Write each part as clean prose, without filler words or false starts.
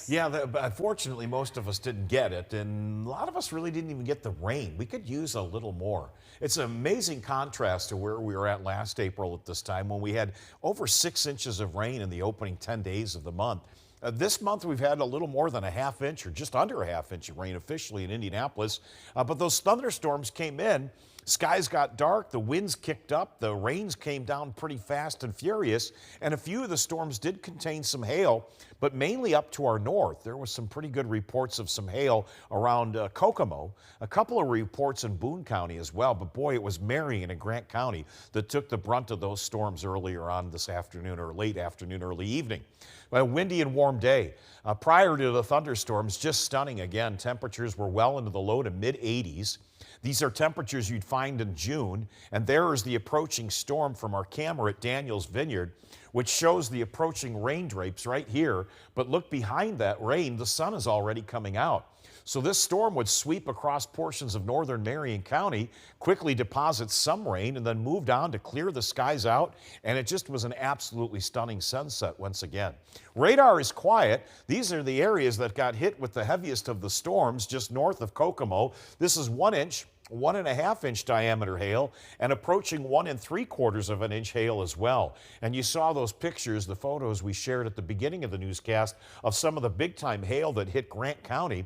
Yeah, but unfortunately, most of us didn't get it, and a lot of us really didn't even get the rain. We could use a little more. It's an amazing contrast to where we were at last April at this time when we had over 6 inches of rain in the opening 10 days of the month. This month, we've had a little more than a half inch or just under a half inch of rain officially in Indianapolis, but those thunderstorms came in. Skies got dark, the winds kicked up, the rains came down pretty fast and furious, and a few of the storms did contain some hail, but mainly up to our north. There was some pretty good reports of some hail around Kokomo, a couple of reports in Boone County as well, but boy, it was Marion and Grant County that took the brunt of those storms earlier on this afternoon or late afternoon, early evening. A windy and warm day. Prior to the thunderstorms, just stunning again. Temperatures were well into the low to mid 80s. These are temperatures you'd find in June, and there is the approaching storm from our camera at Daniel's Vineyard, which shows the approaching rain drapes right here. But look behind that rain, the sun is already coming out. So this storm would sweep across portions of northern Marion County, quickly deposit some rain, and then moved on to clear the skies out, and it just was an absolutely stunning sunset once again. Radar is quiet. These are the areas that got hit with the heaviest of the storms just north of Kokomo. This is 1 inch, 1.5 inch diameter hail, and approaching 1 3/4 inch hail as well. And you saw those pictures, the photos we shared at the beginning of the newscast of some of the big time hail that hit Grant County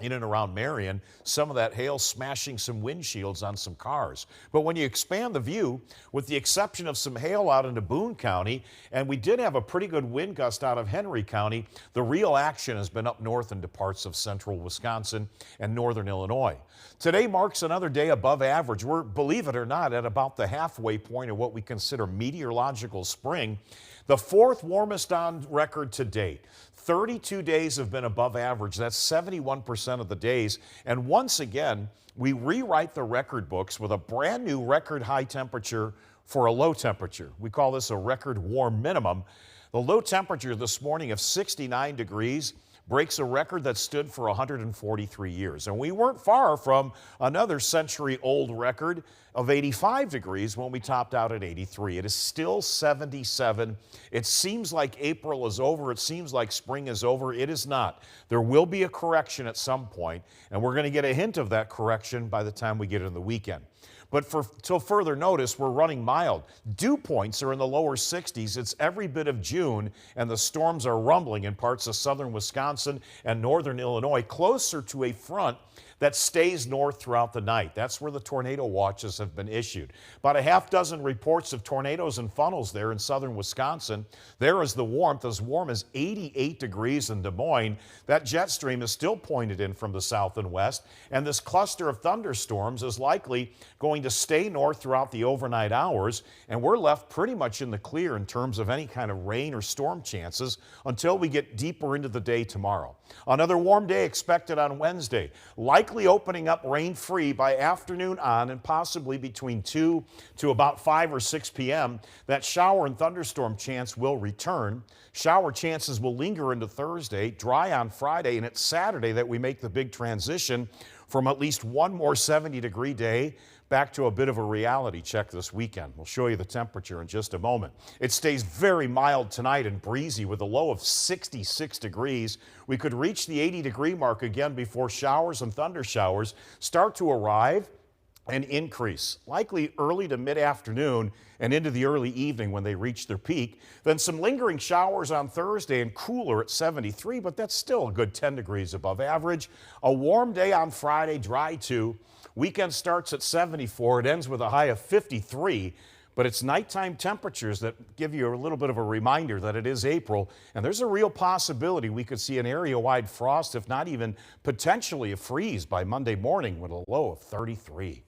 in and around Marion, some of that hail smashing some windshields on some cars. But when you expand the view, with the exception of some hail out into Boone County, and we did have a pretty good wind gust out of Henry County, the real action has been up north into parts of central Wisconsin and northern Illinois. Today marks another day above average. We're, believe it or not, at about the halfway point of what we consider meteorological spring. The fourth warmest on record to date. 32 days have been above average. That's 71% of the days. And once again, we rewrite the record books with a brand new record high temperature for a low temperature. We call this a record warm minimum. The low temperature this morning of 69 degrees breaks a record that stood for 143 years. And we weren't far from another century-old record of 85 degrees when we topped out at 83. It is still 77. It seems like April is over. It seems like spring is over. It is not. There will be a correction at some point, and we're going to get a hint of that correction by the time we get into the weekend. But till further notice, we're running mild. Dew points are in the lower 60s. It's every bit of June, and the storms are rumbling in parts of southern Wisconsin and northern Illinois, closer to a front that stays north throughout the night. That's where the tornado watches have been issued. About a half dozen reports of tornadoes and funnels there in southern Wisconsin. There is the warmth, as warm as 88 degrees in Des Moines. That jet stream is still pointed in from the south and west, and this cluster of thunderstorms is likely going to stay north throughout the overnight hours, and we're left pretty much in the clear in terms of any kind of rain or storm chances until we get deeper into the day tomorrow. Another warm day expected on Wednesday, likely opening up rain-free by afternoon on and possibly between 2 to about 5 or 6 p.m. That shower and thunderstorm chance will return. Shower chances will linger into Thursday, dry on Friday, and it's Saturday that we make the big transition from at least one more 70-degree day back to a bit of a reality check this weekend. We'll show you the temperature in just a moment. It stays very mild tonight and breezy with a low of 66 degrees. We could reach the 80-degree mark again before showers and thunder showers start to arrive and increase, likely early to mid-afternoon and into the early evening when they reach their peak. Then some lingering showers on Thursday and cooler at 73, but that's still a good 10 degrees above average. A warm day on Friday, dry too. Weekend starts at 74. It ends with a high of 53. But it's nighttime temperatures that give you a little bit of a reminder that it is April, and there's a real possibility we could see an area-wide frost, if not even potentially a freeze by Monday morning with a low of 33.